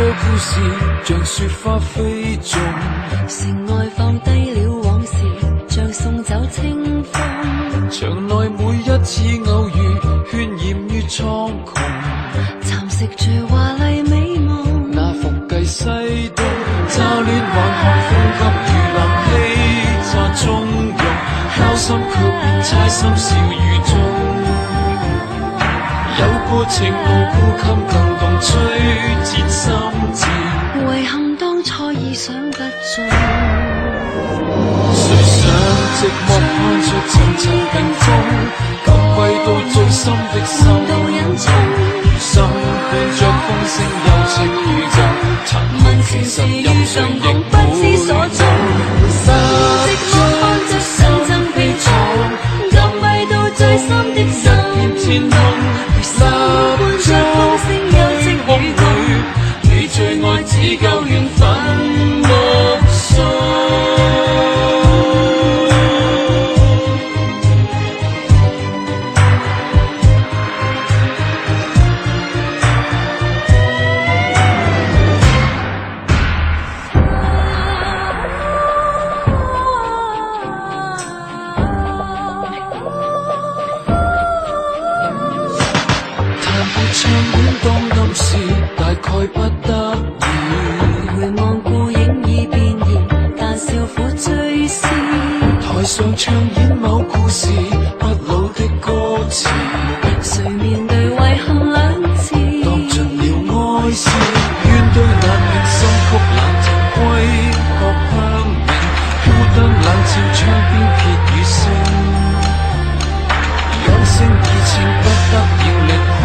個故事像雪花飛縱，城外放低了往事，像送走清風。場內每一次偶遇，渲染於蒼穹，蠶食住華麗美夢。那伏繼西東，乍暖還寒，風急如冷氣炸中湧，交心卻猜心笑語中。有個情無故給更動，摧折心智。遺憾當初意想不中。誰想寂寞看着層層屏風，禁閉到最深的心，到隱衷。心伴着風聲，有情如舊，殘酷其實任誰亦不知所蹤。寂寞看着層層屏風，禁閉到最深的心。一片天空，心伴着風聲，有跡與共。你最愛只夠緣分目送。唱片當暗示，大概不得已。回望故影已變形，但笑苦追思。台上唱演某故事，不老的歌詞。誰面對遺憾兩字？當盡了哀思，怨對難平心曲冷靜歸各鄉明。孤燈冷照窗邊撇雨聲，掌聲已前不得要力空。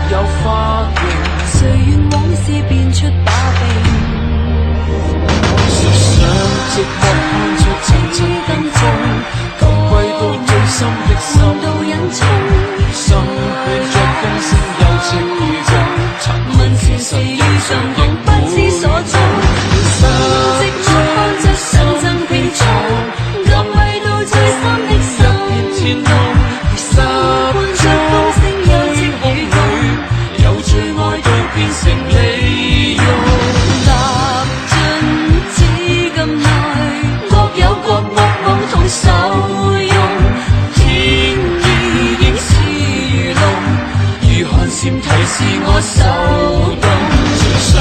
有花徑，誰願往事變出把柄？誰想寂寞看着層層屏風，禁閉到最深的心，到隱衷。心伴着風聲，有情如舊，殘酷其實遇上亦不知所蹤。寂寞看着層層屏風，禁閉到最深的心。一片天空，伴着風聲，有跡與共。最愛都變成利用，踏進紫禁內，各有各惡夢同受用。天意應是如龍，如寒蟬提示我手動。誰想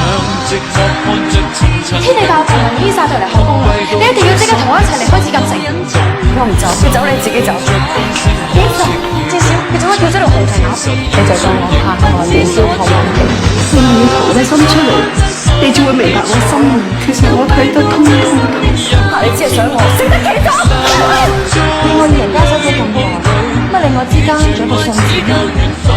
寂寞看着層層天氣爆棚，醫晒就嚟開工啦！你一定要即刻同我一齊離開紫禁城。我唔走，佢走你自己走。幾傻？至少佢做乜跳咗條紅旗鴨？你就當我嚇我亂燒破環境。你要掏你心出嚟，你就會明白我心意。其實我睇得通透。你只係想我識得企咗。你我與人家相處咁耐，乜令我之間仲有個信字？